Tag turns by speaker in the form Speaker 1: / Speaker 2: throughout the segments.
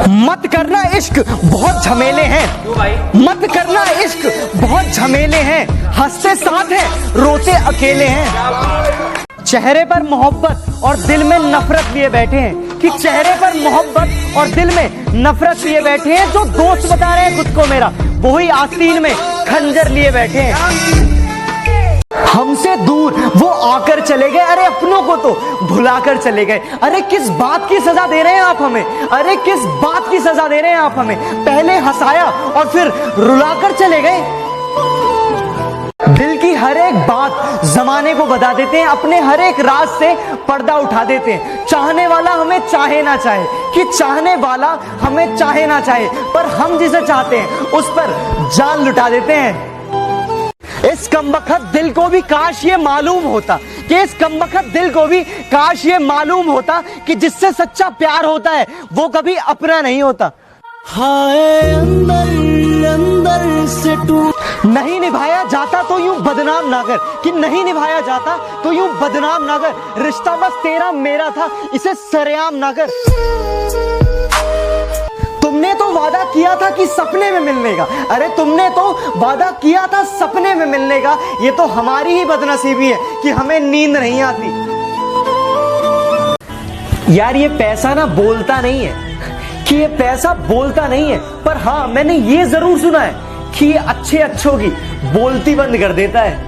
Speaker 1: मत करना इश्क बहुत झमेले हैं, मत करना इश्क बहुत झमेले हैं, हंसते साथ हैं रोते अकेले हैं। चेहरे पर मोहब्बत और दिल में नफरत लिए बैठे हैं, कि चेहरे पर मोहब्बत और दिल में नफरत लिए बैठे हैं। जो दोस्त बता रहे हैं खुद को मेरा, वही आस्तीन में खंजर लिए बैठे हैं। हमसे दूर वो आकर चले गए, अरे अपनों को तो भुलाकर चले गए। अरे किस बात की सजा दे रहे हैं आप हमें, अरे किस बात की सजा दे रहे हैं आप हमें। पहले हंसाया और फिर रुलाकर चले गए। दिल की हर एक बात जमाने को बता देते हैं, अपने हर एक राज से पर्दा उठा देते हैं। चाहने वाला हमें चाहे ना चाहे, कि चाहने वाला हमें चाहे ना चाहे, पर हम जिसे चाहते हैं उस पर जान लुटा देते हैं। इस कमबख्त दिल को भी काश ये मालूम होता, कि इस कमबख्त दिल को भी काश ये मालूम होता कि जिससे सच्चा प्यार होता है वो कभी अपना नहीं होता। हाय अंदर अंदर से टूट नहीं निभाया जाता तो यूं बदनाम ना कर, कि नहीं निभाया जाता तो यूं बदनाम ना कर। रिश्ता बस तेरा मेरा था, इसे सरेआम ना कर। तुमने तो वादा किया था कि सपने में मिलने का, अरे तुमने तो वादा किया था सपने में मिलने का। ये तो हमारी ही बदनसीबी है कि हमें नींद नहीं आती। यार ये पैसा ना बोलता नहीं है, कि ये पैसा बोलता नहीं है, पर हाँ मैंने ये जरूर सुना है कि ये अच्छे अच्छों की बोलती बंद कर देता है।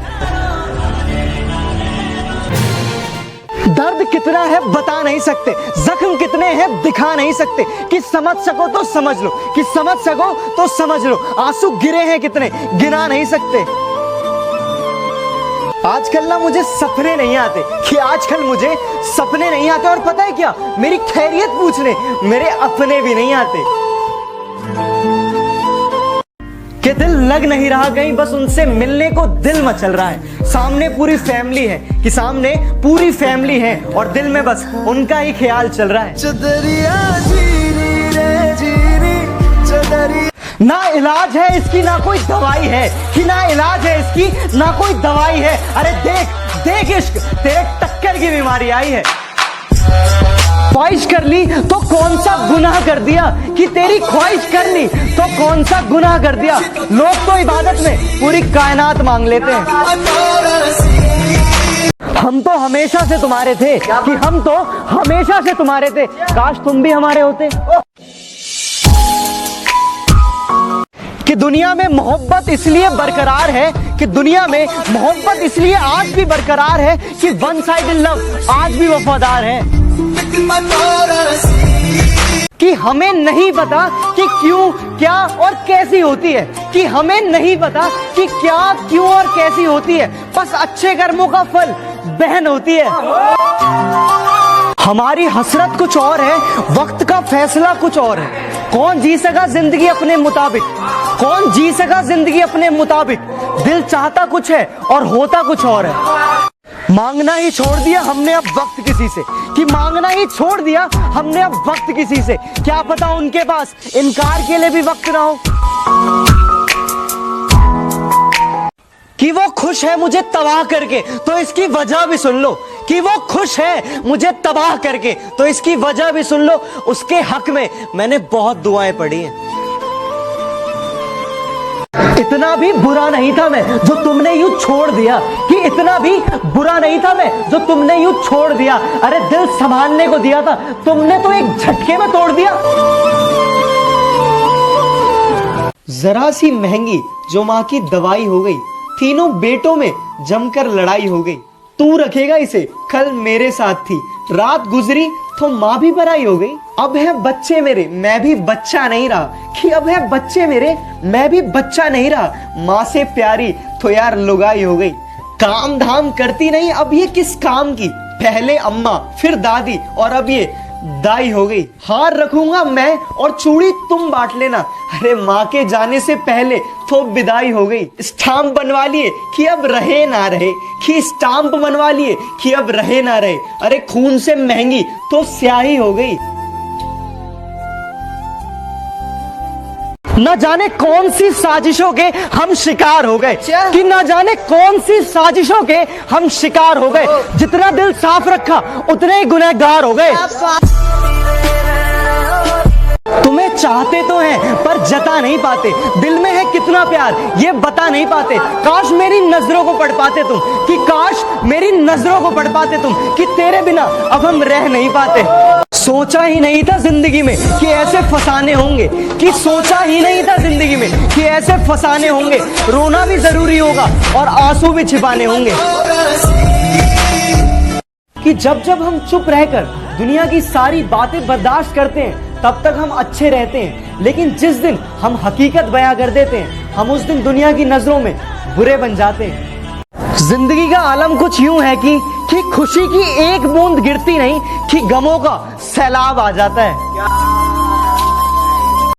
Speaker 1: दर्द कितना है बता नहीं सकते, जख्म कितने हैं दिखा नहीं सकते, कि समझ सको तो समझ लो, कि समझ सको तो समझ लो। आंसू गिरे हैं कितने गिना नहीं सकते। आजकल ना मुझे सपने नहीं आते, कि आजकल मुझे सपने नहीं आते। और पता है क्या, मेरी खैरियत पूछने मेरे अपने भी नहीं आते। कि दिल लग नहीं रहा कहीं, बस उनसे मिलने को दिल मचल रहा है। सामने पूरी फैमिली है, कि सामने पूरी फैमिली है और दिल में बस उनका ही ख्याल चल रहा है। ना इलाज है इसकी ना कोई दवाई है, कि ना इलाज है इसकी ना कोई दवाई है। अरे देख देख इश्क तेरे टक्कर की बीमारी आई है। ख्वाहिश कर ली तो कौन सा गुनाह कर दिया, कि तेरी ख्वाहिश कर ली तो कौन सा गुनाह कर दिया। लोग तो इबादत में पूरी कायनात मांग लेते हैं। हम तो हमेशा से तुम्हारे थे, कि हम तो हमेशा से तुम्हारे थे, काश तुम भी हमारे होते। कि दुनिया में मोहब्बत इसलिए बरकरार है, कि दुनिया में मोहब्बत इसलिए आज भी बरकरार है, कि वन साइडेड लव आज भी वफादार है। कि हमें नहीं पता कि क्यों क्या और कैसी होती है, कि हमें नहीं पता कि क्या क्यों और कैसी होती है, बस अच्छे कर्मों का फल बहन होती है। हमारी हसरत कुछ और है, वक्त का फैसला कुछ और है। कौन जी सका जिंदगी अपने मुताबिक, कौन जी सका जिंदगी अपने मुताबिक। दिल चाहता कुछ है और होता कुछ और है। मांगना ही छोड़ दिया हमने अब वक्त किसी से, कि मांगना ही छोड़ दिया हमने अब वक्त किसी से। क्या पता उनके पास इनकार के लिए भी वक्त ना हो। कि वो खुश है मुझे तबाह करके तो इसकी वजह भी सुन लो, कि वो खुश है मुझे तबाह करके तो इसकी वजह भी सुन लो। उसके हक में मैंने बहुत दुआएं पढ़ी हैं। इतना भी बुरा नहीं था मैं जो तुमने यूं छोड़ दिया, कि इतना भी बुरा नहीं था मैं जो तुमने यूं छोड़ दिया। अरे दिल संभालने को दिया था तुमने तो एक झटके में तोड़ दिया। जरा सी महंगी जो माँ की दवाई हो गई, तीनों बेटों में जमकर लड़ाई हो गई। तू रखेगा इसे कल मेरे साथ थी, रात गुजरी तो माँ भी पराई हो गई। अब है बच्चे मेरे मैं भी बच्चा नहीं रहा, कि अब है बच्चे मेरे मैं भी बच्चा नहीं रहा। माँ से प्यारी तो यार लुगाई हो गई। काम धाम करती नहीं अब ये किस काम की, पहले अम्मा फिर दादी और अब ये दाई हो गई। हार रखूंगा मैं और चूड़ी तुम बांट लेना। अरे माँ के जाने से पहले तो विदाई हो गई। स्टाम्प बनवा लिए कि अब रहे ना रहे, कि स्टाम्प बनवा लिए कि अब रहे ना रहे। अरे खून से महंगी तो स्याही हो गई। न जाने कौन सी साजिशों के हम शिकार हो गए, कि न जाने कौन सी साजिशों के हम शिकार हो गए। जितना दिल साफ रखा उतने ही गुनहगार हो गए। तुम्हें चाहते तो हैं पर जता नहीं पाते, दिल में है कितना प्यार ये बता नहीं पाते। काश मेरी नजरों को पढ़ पाते तुम, कि काश मेरी नजरों को पढ़ पाते तुम, कि तेरे बिना अब हम रह नहीं पाते। सोचा ही नहीं था जिंदगी में कि ऐसे फसाने होंगे, कि सोचा ही नहीं था जिंदगी में कि ऐसे फसाने होंगे। रोना भी जरूरी होगा और आंसू भी छिपाने होंगे। कि जब जब हम चुप रहकर दुनिया की सारी बातें बर्दाश्त करते हैं तब तक हम अच्छे रहते हैं, लेकिन जिस दिन हम हकीकत बयां कर देते हैं हम उस दिन दुनिया की नजरों में बुरे बन जाते हैं। जिंदगी का आलम कुछ यूं है कि खुशी की एक बूंद गिरती नहीं, कि गमों का सैलाब आ जाता है।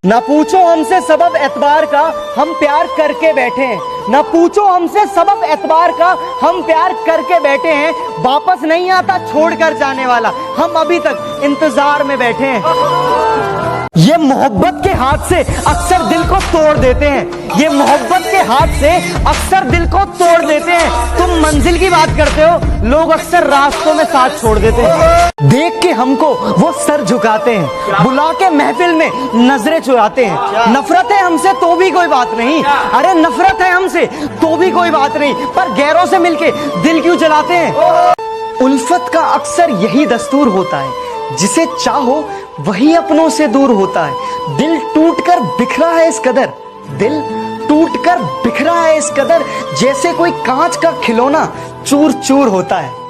Speaker 1: ना पूछो हमसे सबब एतबार का, हम प्यार करके बैठे हैं। ना पूछो हमसे सबब एतबार का, हम प्यार करके बैठे हैं। वापस नहीं आता छोड़कर जाने वाला, हम अभी तक इंतजार में बैठे हैं। ये मोहब्बत के हाथ से अक्सर दिल को तोड़ देते हैं, ये मोहब्बत के हाथ से अक्सर दिल को तोड़ देते हैं। तुम मंजिल की बात करते हो, लोग अक्सर रास्तों में साथ छोड़ देते हैं। देख के हमको वो सर झुकाते हैं, बुला के महफिल में नजरें चुराते हैं। नफरत है हमसे तो भी कोई बात नहीं, अरे नफरत है हमसे तो भी कोई बात नहीं, पर गैरों से मिलके दिल क्यों जलाते हैं। उल्फत का अक्सर यही दस्तूर होता है, जिसे चाहो वही अपनों से दूर होता है। दिल टूटकर बिखरा है इस कदर, दिल टूटकर बिखरा है इस कदर, जैसे कोई कांच का खिलौना चूर चूर होता है।